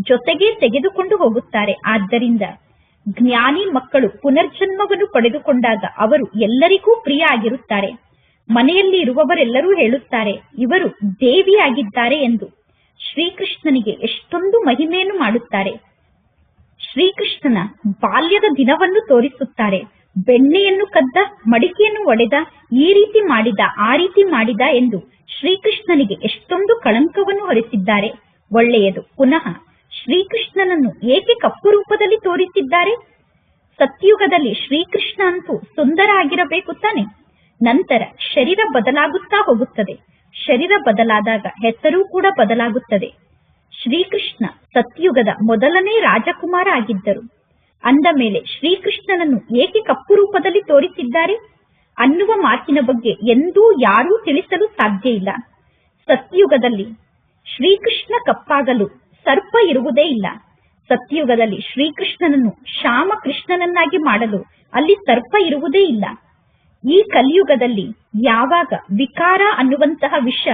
ಜೊತೆಗೆ ತೆಗೆದುಕೊಂಡು ಹೋಗುತ್ತಾರೆ. ಆದ್ದರಿಂದ ಜ್ಞಾನಿ ಮಕ್ಕಳು ಪುನರ್ಜನ್ಮವನ್ನು ಪಡೆದುಕೊಂಡಾಗ ಅವರು ಎಲ್ಲರಿಗೂ ಪ್ರಿಯ ಆಗಿರುತ್ತಾರೆ. ಮನೆಯಲ್ಲಿ ಇರುವವರೆಲ್ಲರೂ ಹೇಳುತ್ತಾರೆ, ಇವರು ದೇವಿಯಾಗಿದ್ದಾರೆ ಎಂದು. ಶ್ರೀಕೃಷ್ಣನಿಗೆ ಎಷ್ಟೊಂದು ಮಹಿಮೆಯನ್ನು ಮಾಡುತ್ತಾರೆ. ಶ್ರೀಕೃಷ್ಣನ ಬಾಲ್ಯದ ದಿನವನ್ನು ತೋರಿಸುತ್ತಾರೆ. ಬೆಣ್ಣೆಯನ್ನು ಕದ್ದ, ಮಡಿಕೆಯನ್ನು ಒಡೆದ, ಈ ರೀತಿ ಮಾಡಿದ, ಆ ರೀತಿ ಮಾಡಿದ ಎಂದು ಶ್ರೀಕೃಷ್ಣನಿಗೆ ಎಷ್ಟೊಂದು ಕಳಂಕವನ್ನು ಹೊರಿಸಿದ್ದಾರೆ. ಒಳ್ಳೆಯದು. ಪುನಃ ಶ್ರೀಕೃಷ್ಣನನ್ನು ಏಕೆ ಕಪ್ಪು ರೂಪದಲ್ಲಿ ತೋರಿಸಿದ್ದಾರೆ? ಸತ್ಯುಗದಲ್ಲಿ ಶ್ರೀಕೃಷ್ಣ ಅಂತೂ ಸುಂದರ ಆಗಿರಬೇಕು ತಾನೆ. ನಂತರ ಶರೀರ ಬದಲಾಗುತ್ತಾ ಹೋಗುತ್ತದೆ. ಶರೀರ ಬದಲಾದಾಗ ಹೆಸರು ಕೂಡ ಬದಲಾಗುತ್ತದೆ. ಶ್ರೀಕೃಷ್ಣ ಸತ್ಯುಗದ ಮೊದಲನೇ ರಾಜಕುಮಾರ ಆಗಿದ್ದರು. ಅಂದ ಮೇಲೆ ಶ್ರೀಕೃಷ್ಣನನ್ನು ಏಕೆ ಕಪ್ಪು ರೂಪದಲ್ಲಿ ತೋರಿಸಿದ್ದಾರೆ ಅನ್ನುವ ಮಾತಿನ ಬಗ್ಗೆ ಎಂದೂ ಯಾರೂ ತಿಳಿಸಲು ಸಾಧ್ಯ ಇಲ್ಲ. ಸತ್ಯುಗದಲ್ಲಿ ಶ್ರೀಕೃಷ್ಣ ಕಪ್ಪಾಗಲು ಸರ್ಪ ಇರುವುದೇ ಇಲ್ಲ. ಸತ್ಯುಗದಲ್ಲಿ ಶ್ರೀಕೃಷ್ಣನನ್ನು ಶ್ಯಾಮ ಕೃಷ್ಣನನ್ನಾಗಿ ಮಾಡಲು ಅಲ್ಲಿ ಸರ್ಪ ಇರುವುದೇ ಇಲ್ಲ. ಈ ಕಲಿಯುಗದಲ್ಲಿ ಯಾವಾಗ ವಿಕಾರ ಅನ್ನುವಂತಹ ವಿಷ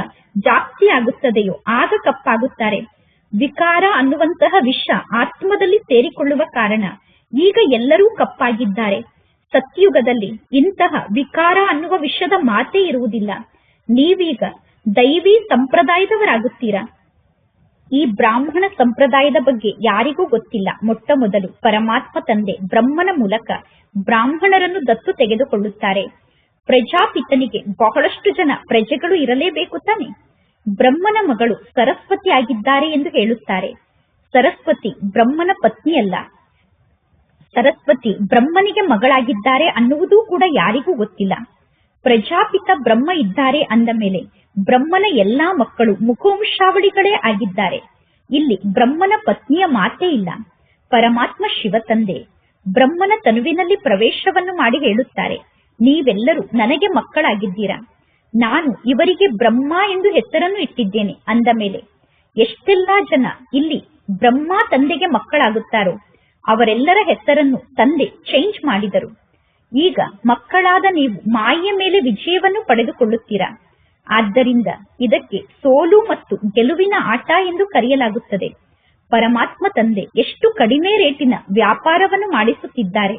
ಜಾಸ್ತಿ ಆಗುತ್ತದೆಯೋ ಆಗ ಕಪ್ಪಾಗುತ್ತಾರೆ. ವಿಕಾರ ಅನ್ನುವಂತಹ ವಿಷ ಆತ್ಮದಲ್ಲಿ ಸೇರಿಕೊಳ್ಳುವ ಕಾರಣ ಈಗ ಎಲ್ಲರೂ ಕಪ್ಪಾಗಿದ್ದಾರೆ. ಸತ್ಯುಗದಲ್ಲಿ ಇಂತಹ ವಿಕಾರ ಅನ್ನುವ ವಿಷದ ಮಾತೇ ಇರುವುದಿಲ್ಲ. ನೀವೀಗ ದೈವಿ ಸಂಪ್ರದಾಯದವರಾಗುತ್ತೀರಾ. ಈ ಬ್ರಾಹ್ಮಣ ಸಂಪ್ರದಾಯದ ಬಗ್ಗೆ ಯಾರಿಗೂ ಗೊತ್ತಿಲ್ಲ. ಮೊಟ್ಟ ಮೊದಲು ಪರಮಾತ್ಮ ತಂದೆ ಬ್ರಹ್ಮನ ಮೂಲಕ ಬ್ರಾಹ್ಮಣರನ್ನು ದತ್ತು ತೆಗೆದುಕೊಳ್ಳುತ್ತಾರೆ. ಪ್ರಜಾಪಿತನಿಗೆ ಬಹಳಷ್ಟು ಜನ ಪ್ರಜೆಗಳು ಇರಲೇಬೇಕು ತಾನೆ. ಬ್ರಹ್ಮನ ಮಗಳು ಸರಸ್ವತಿ ಆಗಿದ್ದಾರೆ ಎಂದು ಹೇಳುತ್ತಾರೆ. ಸರಸ್ವತಿ ಬ್ರಹ್ಮನ ಪತ್ನಿಯಲ್ಲ. ಸರಸ್ವತಿ ಬ್ರಹ್ಮನಿಗೆ ಮಗಳಾಗಿದ್ದಾರೆ ಅನ್ನುವುದೂ ಕೂಡ ಯಾರಿಗೂ ಗೊತ್ತಿಲ್ಲ. ಪ್ರಜಾಪಿತ ಬ್ರಹ್ಮ ಇದ್ದಾರೆ ಅಂದ ಮೇಲೆ ಬ್ರಹ್ಮನ ಎಲ್ಲಾ ಮಕ್ಕಳು ಮುಖವಂಶಾವಳಿಗಳೇ ಆಗಿದ್ದಾರೆ. ಇಲ್ಲಿ ಬ್ರಹ್ಮನ ಪತ್ನಿಯ ಮಾತೇ ಇಲ್ಲ. ಪರಮಾತ್ಮ ಶಿವ ತಂದೆ ಬ್ರಹ್ಮನ ತನುವಿನಲ್ಲಿ ಪ್ರವೇಶವನ್ನು ಮಾಡಿ ಹೇಳುತ್ತಾರೆ, ನೀವೆಲ್ಲರೂ ನನಗೆ ಮಕ್ಕಳಾಗಿದ್ದೀರಾ. ನಾನು ಇವರಿಗೆ ಬ್ರಹ್ಮ ಎಂದು ಹೆಸರನ್ನು ಇಟ್ಟಿದ್ದೇನೆ. ಅಂದ ಮೇಲೆ ಎಷ್ಟೆಲ್ಲಾ ಜನ ಇಲ್ಲಿ ಬ್ರಹ್ಮ ತಂದೆಗೆ ಮಕ್ಕಳಾಗುತ್ತಾರೋ ಅವರೆಲ್ಲರ ಹೆಸರನ್ನು ತಂದೆ ಚೇಂಜ್ ಮಾಡಿದರು. ಈಗ ಮಕ್ಕಳಾದ ನೀವು ಮಾಯೆಯ ಮೇಲೆ ವಿಜಯವನ್ನು ಪಡೆದುಕೊಳ್ಳುತ್ತೀರಾ. ಆದ್ದರಿಂದ ಇದಕ್ಕೆ ಸೋಲು ಮತ್ತು ಗೆಲುವಿನ ಆಟ ಎಂದು ಕರೆಯಲಾಗುತ್ತದೆ. ಪರಮಾತ್ಮ ತಂದೆ ಎಷ್ಟು ಕಡಿಮೆ ರೇಟಿನ ವ್ಯಾಪಾರವನ್ನು ಮಾಡಿಸುತ್ತಿದ್ದಾರೆ.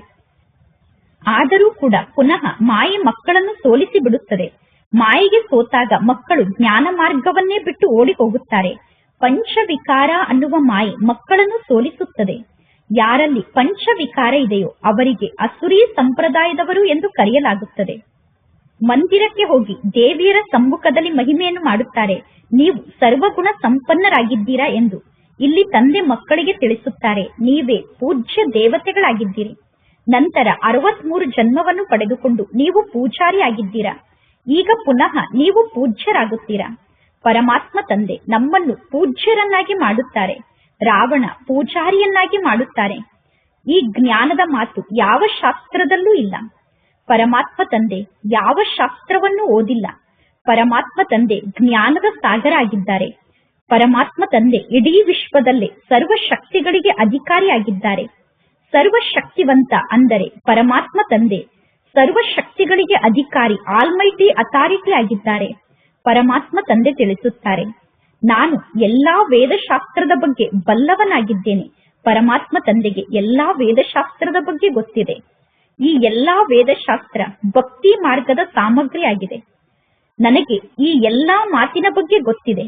ಆದರೂ ಕೂಡ ಪುನಃ ಮಾಯೆ ಮಕ್ಕಳನ್ನು ಸೋಲಿಸಿ ಬಿಡುತ್ತದೆ. ಮಾಯೆಗೆ ಸೋತಾಗ ಮಕ್ಕಳು ಜ್ಞಾನ ಮಾರ್ಗವನ್ನೇ ಬಿಟ್ಟು ಓಡಿ ಹೋಗುತ್ತಾರೆ. ಪಂಚವಿಕಾರ ಅನ್ನುವ ಮಾಯೆ ಮಕ್ಕಳನ್ನು ಸೋಲಿಸುತ್ತದೆ. ಯಾರಲ್ಲಿ ಪಂಚವಿಕಾರ ಇದೆಯೋ ಅವರಿಗೆ ಅಸುರಿ ಸಂಪ್ರದಾಯದವರು ಎಂದು ಕರೆಯಲಾಗುತ್ತದೆ. ಮಂದಿರಕ್ಕೆ ಹೋಗಿ ದೇವಿಯರ ಸಮ್ಮುಖದಲ್ಲಿ ಮಹಿಮೆಯನ್ನು ಮಾಡುತ್ತಾರೆ, ನೀವು ಸರ್ವಗುಣ ಸಂಪನ್ನರಾಗಿದ್ದೀರಾ ಎಂದು. ಇಲ್ಲಿ ತಂದೆ ಮಕ್ಕಳಿಗೆ ತಿಳಿಸುತ್ತಾರೆ, ನೀವೇ ಪೂಜ್ಯ ದೇವತೆಗಳಾಗಿದ್ದೀರಿ. ನಂತರ 63 ಜನ್ಮವನ್ನು ಪಡೆದುಕೊಂಡು ನೀವು ಪೂಜಾರಿ ಆಗಿದ್ದೀರಾ. ಈಗ ಪುನಃ ನೀವು ಪೂಜ್ಯರಾಗುತ್ತೀರಾ. ಪರಮಾತ್ಮ ತಂದೆ ನಮ್ಮನ್ನು ಪೂಜ್ಯರನ್ನಾಗಿ ಮಾಡುತ್ತಾರೆ. ರಾವಣ ಪೂಜಾರಿಯನ್ನಾಗಿ ಮಾಡುತ್ತಾರೆ. ಈ ಜ್ಞಾನದ ಮಾತು ಯಾವ ಶಾಸ್ತ್ರದಲ್ಲೂ ಇಲ್ಲ. ಪರಮಾತ್ಮ ತಂದೆ ಯಾವ ಶಾಸ್ತ್ರವನ್ನು ಓದಿಲ್ಲ. ಪರಮಾತ್ಮ ತಂದೆ ಜ್ಞಾನದ ಸಾಗರ ಆಗಿದ್ದಾರೆ. ಪರಮಾತ್ಮ ತಂದೆ ಇಡೀ ವಿಶ್ವದಲ್ಲೇ ಸರ್ವಶಕ್ತಿಗಳಿಗೆ ಅಧಿಕಾರಿಯಾಗಿದ್ದಾರೆ. ಸರ್ವಶಕ್ತಿವಂತ ಅಂದರೆ ಪರಮಾತ್ಮ ತಂದೆ ಸರ್ವಶಕ್ತಿಗಳಿಗೆ ಅಧಿಕಾರಿ, ಆಲ್ಮೈಟಿ ಅಥಾರಿಟಿ ಆಗಿದ್ದಾರೆ. ಪರಮಾತ್ಮ ತಂದೆ ತಿಳಿಸುತ್ತಾರೆ, ನಾನು ಎಲ್ಲಾ ವೇದಶಾಸ್ತ್ರದ ಬಗ್ಗೆ ಬಲ್ಲವನಾಗಿದ್ದೇನೆ. ಪರಮಾತ್ಮ ತಂದೆಗೆ ಎಲ್ಲಾ ವೇದಶಾಸ್ತ್ರದ ಬಗ್ಗೆ ಗೊತ್ತಿದೆ. ಈ ಎಲ್ಲಾ ವೇದಶಾಸ್ತ್ರ ಭಕ್ತಿ ಮಾರ್ಗದ ಸಾಮಗ್ರಿ ಆಗಿದೆ. ನನಗೆ ಈ ಎಲ್ಲಾ ಮಾತಿನ ಬಗ್ಗೆ ಗೊತ್ತಿದೆ.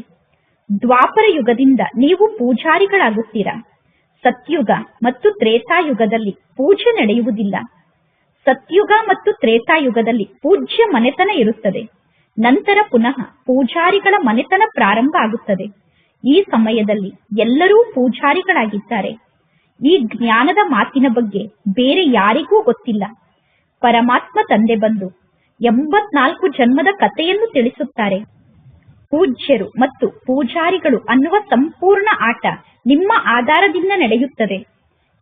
ದ್ವಾಪರ ಯುಗದಿಂದ ನೀವು ಪೂಜಾರಿಗಳಾಗುತ್ತೀರಾ. ಸತ್ಯುಗ ಮತ್ತು ತ್ರೇತಾಯುಗದಲ್ಲಿ ಪೂಜೆ ನಡೆಯುವುದಿಲ್ಲ. ಸತ್ಯುಗ ಮತ್ತು ತ್ರೇತಾಯುಗದಲ್ಲಿ ಪೂಜ್ಯ ಮನೆತನ ಇರುತ್ತದೆ. ನಂತರ ಪುನಃ ಪೂಜಾರಿಗಳ ಮನೆತನ ಪ್ರಾರಂಭ ಆಗುತ್ತದೆ. ಈ ಸಮಯದಲ್ಲಿ ಎಲ್ಲರೂ ಪೂಜಾರಿಗಳಾಗಿದ್ದಾರೆ. ಈ ಜ್ಞಾನದ ಮಾತಿನ ಬಗ್ಗೆ ಬೇರೆ ಯಾರಿಗೂ ಗೊತ್ತಿಲ್ಲ. ಪರಮಾತ್ಮ ತಂದೆ ಬಂದು 84 ಜನ್ಮದ ಕಥೆಯನ್ನು ತಿಳಿಸುತ್ತಾರೆ. ಪೂಜ್ಯರು ಮತ್ತು ಪೂಜಾರಿಗಳು ಅನ್ನುವ ಸಂಪೂರ್ಣ ಆಟ ನಿಮ್ಮ ಆಧಾರದಿಂದ ನಡೆಯುತ್ತದೆ.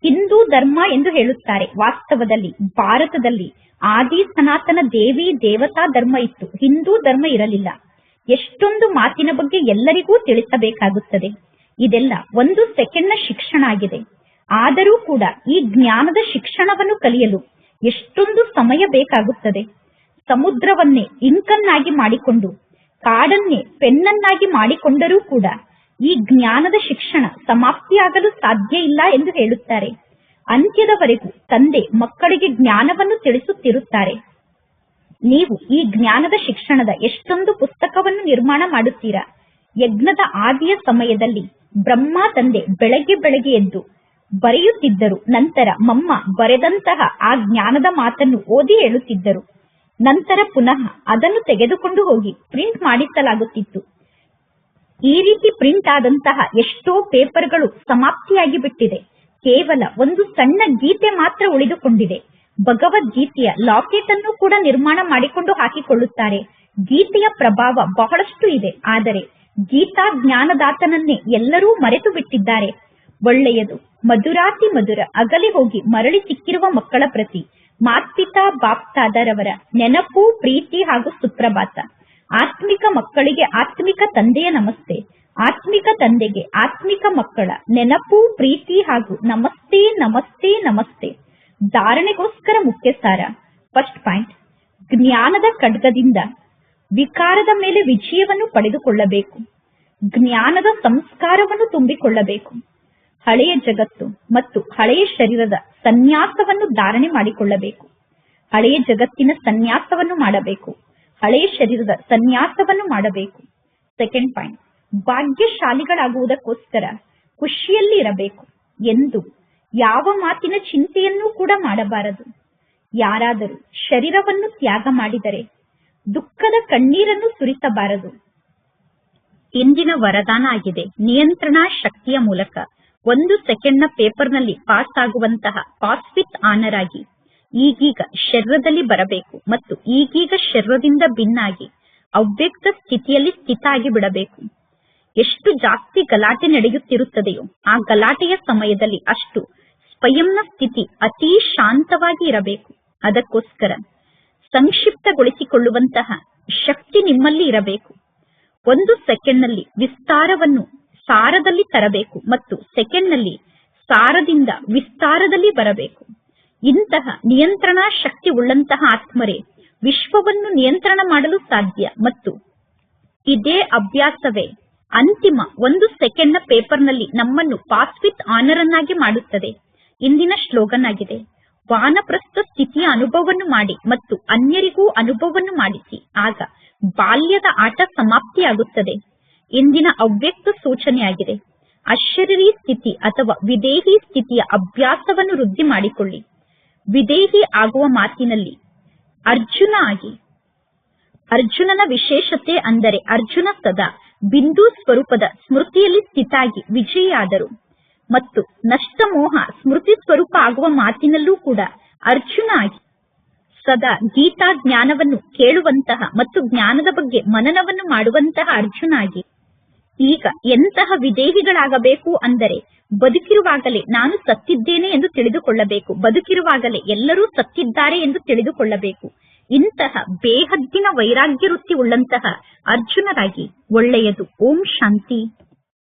ಹಿಂದೂ ಧರ್ಮ ಎಂದು ಹೇಳುತ್ತಾರೆ. ವಾಸ್ತವದಲ್ಲಿ ಭಾರತದಲ್ಲಿ ಆದಿ ಸನಾತನ ದೇವಿ ದೇವತಾ ಧರ್ಮ ಇತ್ತು, ಹಿಂದೂ ಧರ್ಮ ಇರಲಿಲ್ಲ. ಎಷ್ಟೊಂದು ಮಾತಿನ ಬಗ್ಗೆ ಎಲ್ಲರಿಗೂ ತಿಳಿಸಬೇಕಾಗುತ್ತದೆ. ಇದೆಲ್ಲ 1 ಸೆಕೆಂಡ್ನ ಶಿಕ್ಷಣ ಆಗಿದೆ. ಆದರೂ ಕೂಡ ಈ ಜ್ಞಾನದ ಶಿಕ್ಷಣವನ್ನು ಕಲಿಯಲು ಎಷ್ಟೊಂದು ಸಮಯ ಬೇಕಾಗುತ್ತದೆ. ಸಮುದ್ರವನ್ನೇ ಇಂಕನ್ನಾಗಿ ಮಾಡಿಕೊಂಡು, ಕಾಡನ್ನೇ ಪೆನ್ನನ್ನಾಗಿ ಮಾಡಿಕೊಂಡರೂ ಕೂಡ ಈ ಜ್ಞಾನದ ಶಿಕ್ಷಣ ಸಮಾಪ್ತಿಯಾಗಲು ಸಾಧ್ಯ ಇಲ್ಲ ಎಂದು ಹೇಳುತ್ತಾರೆ. ಅಂತ್ಯದವರೆಗೂ ತಂದೆ ಮಕ್ಕಳಿಗೆ ಜ್ಞಾನವನ್ನು ತಿಳಿಸುತ್ತಿರುತ್ತಾರೆ. ನೀವು ಈ ಜ್ಞಾನದ ಶಿಕ್ಷಣದ ಎಷ್ಟೊಂದು ಪುಸ್ತಕವನ್ನು ನಿರ್ಮಾಣ ಮಾಡುತ್ತೀರಾ. ಯಜ್ಞದ ಆದಿಯ ಸಮಯದಲ್ಲಿ ಬ್ರಹ್ಮ ತಂದೆ ಬೆಳಗ್ಗೆ ಎದ್ದು ಬರೆಯುತ್ತಿದ್ದರು. ನಂತರ ಮಮ್ಮ ಬರೆದಂತಹ ಆ ಜ್ಞಾನದ ಮಾತನ್ನು ಓದಿ ಹೇಳುತ್ತಿದ್ದರು. ನಂತರ ಪುನಃ ಅದನ್ನು ತೆಗೆದುಕೊಂಡು ಹೋಗಿ ಪ್ರಿಂಟ್ ಮಾಡಿಸಲಾಗುತ್ತಿತ್ತು. ಈ ರೀತಿ ಪ್ರಿಂಟ್ ಆದಂತಹ ಎಷ್ಟೋ ಪೇಪರ್ಗಳು ಸಮಾಪ್ತಿಯಾಗಿ ಬಿಟ್ಟಿದೆ. ಕೇವಲ ಒಂದು ಸಣ್ಣ ಗೀತೆ ಮಾತ್ರ ಉಳಿದುಕೊಂಡಿದೆ. ಭಗವದ್ಗೀತೆಯ ಲಾಕೆಟ್ ಅನ್ನು ಕೂಡ ನಿರ್ಮಾಣ ಮಾಡಿಕೊಂಡು ಹಾಕಿಕೊಳ್ಳುತ್ತಾರೆ. ಗೀತೆಯ ಪ್ರಭಾವ ಬಹಳಷ್ಟು ಇದೆ. ಆದರೆ ಗೀತಾ ಜ್ಞಾನದಾತನನ್ನೇ ಎಲ್ಲರೂ ಮರೆತು ಬಿಟ್ಟಿದ್ದಾರೆ. ಒಳ್ಳೆಯದು. ಮಧುರಾತಿ ಮಧುರ ಅಗಲಿ ಹೋಗಿ ಮರಳಿ ಸಿಕ್ಕಿರುವ ಮಕ್ಕಳ ಪ್ರತಿ ಮಾತ್ಪಿತಾ ಬಾಪ್ತಾದರವರ ನೆನಪು, ಪ್ರೀತಿ ಹಾಗೂ ಸುಪ್ರಭಾತ. ಆತ್ಮಿಕ ಮಕ್ಕಳಿಗೆ ಆತ್ಮಿಕ ತಂದೆಯ ನಮಸ್ತೆ. ಆತ್ಮಿಕ ತಂದೆಗೆ ಆತ್ಮಿಕ ಮಕ್ಕಳ ನೆನಪು, ಪ್ರೀತಿ ಹಾಗೂ ನಮಸ್ತೆ ನಮಸ್ತೆ ನಮಸ್ತೆ. ಧಾರಣೆಗೋಸ್ಕರ ಮುಖ್ಯ ಸಾರ. ಫಸ್ಟ್ ಪಾಯಿಂಟ್, ಜ್ಞಾನದ ಖಡ್ಗದಿಂದ ವಿಕಾರದ ಮೇಲೆ ವಿಜಯವನ್ನು ಪಡೆದುಕೊಳ್ಳಬೇಕು. ಜ್ಞಾನದ ಸಂಸ್ಕಾರವನ್ನು ತುಂಬಿಕೊಳ್ಳಬೇಕು. ಹಳೆಯ ಜಗತ್ತು ಮತ್ತು ಹಳೆಯ ಶರೀರದ ಸನ್ಯಾಸವನ್ನು ಧಾರಣೆ ಮಾಡಿಕೊಳ್ಳಬೇಕು. ಹಳೆಯ ಜಗತ್ತಿನ ಸನ್ಯಾಸವನ್ನು ಮಾಡಬೇಕು. ಹಳೆಯ ಶರೀರದ ಸನ್ಯಾಸವನ್ನು ಮಾಡಬೇಕು. ಸೆಕೆಂಡ್ ಪಾಯಿಂಟ್, ಭಾಗ್ಯಶಾಲಿಗಳಾಗುವುದಕ್ಕೋಸ್ಕರ ಖುಷಿಯಲ್ಲಿ ಇರಬೇಕು. ಎಂದು ಯಾವ ಮಾತಿನ ಚಿಂತೆಯನ್ನೂ ಕೂಡ ಮಾಡಬಾರದು. ಯಾರಾದರೂ ಶರೀರವನ್ನು ತ್ಯಾಗ ಮಾಡಿದರೆ ದುಃಖದ ಕಣ್ಣೀರನ್ನು ಸುರಿಸಬಾರದು. ಇಂದಿನ ವರದಾನ ಆಗಿದೆ. ನಿಯಂತ್ರಣಾ ಶಕ್ತಿಯ ಮೂಲಕ 1 ಸೆಕೆಂಡ್ನ ಪೇಪರ್ನಲ್ಲಿ ಪಾಸ್ ಆಗುವಂತಹ ಪಾಸ್ ವಿತ್ ಆನರ್ ಆಗಿ ಈಗೀಗ ಶರೀರದಲ್ಲಿ ಬರಬೇಕು ಮತ್ತು ಈಗೀಗ ಶರೀರದಿಂದ ಭಿನ್ನಾಗಿ ಅವ್ಯಕ್ತ ಸ್ಥಿತಿಯಲ್ಲಿ ಸ್ಥಿತ ಆಗಿ ಬಿಡಬೇಕು. ಎಷ್ಟು ಜಾಸ್ತಿ ಗಲಾಟೆ ನಡೆಯುತ್ತಿರುತ್ತದೆಯೋ ಆ ಗಲಾಟೆಯ ಸಮಯದಲ್ಲಿ ಅಷ್ಟು ಸ್ವಯಂನ ಸ್ಥಿತಿ ಅತೀ ಶಾಂತವಾಗಿ ಇರಬೇಕು. ಅದಕ್ಕೋಸ್ಕರ ಸಂಕ್ಷಿಪ್ತಗೊಳಿಸಿಕೊಳ್ಳುವಂತಹ ಶಕ್ತಿ ನಿಮ್ಮಲ್ಲಿ ಇರಬೇಕು. 1 ಸೆಕೆಂಡ್ನಲ್ಲಿ ವಿಸ್ತಾರವನ್ನು ಸಾರದಲ್ಲಿ ತರಬೇಕು ಮತ್ತು ಸೆಕೆಂಡ್ನಲ್ಲಿ ಸಾರದಿಂದ ವಿಸ್ತಾರದಲ್ಲಿ ಬರಬೇಕು. ಇಂತಹ ನಿಯಂತ್ರಣಾ ಶಕ್ತಿ ಉಳ್ಳಂತಹ ಆತ್ಮರೇ ವಿಶ್ವವನ್ನು ನಿಯಂತ್ರಣ ಮಾಡಲು ಸಾಧ್ಯ. ಮತ್ತು ಇದೇ ಅಭ್ಯಾಸವೇ ಅಂತಿಮ 1 ಸೆಕೆಂಡ್ನ ಪೇಪರ್ನಲ್ಲಿ ನಮ್ಮನ್ನು ಪಾಸ್ ವಿತ್ ಆನರ್ ಅನ್ನಾಗಿ ಮಾಡುತ್ತದೆ. ಇಂದಿನ ಶ್ಲೋಗನ್ ಆಗಿದೆ. ವಾನಪ್ರಸ್ಥ ಸ್ಥಿತಿಯ ಅನುಭವವನ್ನು ಮಾಡಿ ಮತ್ತು ಅನ್ಯರಿಗೂ ಅನುಭವವನ್ನು ಮಾಡಿಸಿ. ಆಗ ಬಾಲ್ಯದ ಆಟ ಸಮಾಪ್ತಿಯಾಗುತ್ತದೆ. ಇಂದಿನ ಅವ್ಯಕ್ತ ಸೂಚನೆಯಾಗಿದೆ. ಅಶರೀರಿ ಸ್ಥಿತಿ ಅಥವಾ ವಿದೇಹಿ ಸ್ಥಿತಿಯ ಅಭ್ಯಾಸವನ್ನು ವೃದ್ಧಿ ಮಾಡಿಕೊಳ್ಳಿ. ವಿದೇಹಿ ಆಗುವ ಮಾತಿನಲ್ಲಿ ಅರ್ಜುನ ಆಗಿ. ಅರ್ಜುನನ ವಿಶೇಷತೆ ಅಂದರೆ ಅರ್ಜುನ ಸದಾ ಬಿಂದು ಸ್ವರೂಪದ ಸ್ಮೃತಿಯಲ್ಲಿ ಸ್ಥಿತಾಗಿ ವಿಜಯಿಯಾದರು. ಮತ್ತು ನಷ್ಟ ಮೋಹ ಸ್ಮೃತಿ ಸ್ವರೂಪ ಆಗುವ ಮಾತಿನಲ್ಲೂ ಕೂಡ ಅರ್ಜುನ ಆಗಿ ಸದಾ ಗೀತಾ ಜ್ಞಾನವನ್ನು ಕೇಳುವಂತಹ ಮತ್ತು ಜ್ಞಾನದ ಬಗ್ಗೆ ಮನನವನ್ನು ಮಾಡುವಂತಹ ಅರ್ಜುನ ಆಗಿ. ಈಗ ಎಂತಹ ವಿದೇಹಿಗಳಾಗಬೇಕು ಅಂದರೆ ಬದುಕಿರುವಾಗಲೇ ನಾನು ಸತ್ತಿದ್ದೇನೆ ಎಂದು ತಿಳಿದುಕೊಳ್ಳಬೇಕು. ಬದುಕಿರುವಾಗಲೇ ಎಲ್ಲರೂ ಸತ್ತಿದ್ದಾರೆ ಎಂದು ತಿಳಿದುಕೊಳ್ಳಬೇಕು. ಇಂತಹ ಬೇಹದ್ದಿನ ವೈರಾಗ್ಯ ವೃತ್ತಿ ಉಳ್ಳಂತಹ ಅರ್ಜುನರಾಗಿ. ಒಳ್ಳೆಯದು. ಓಂ ಶಾಂತಿ.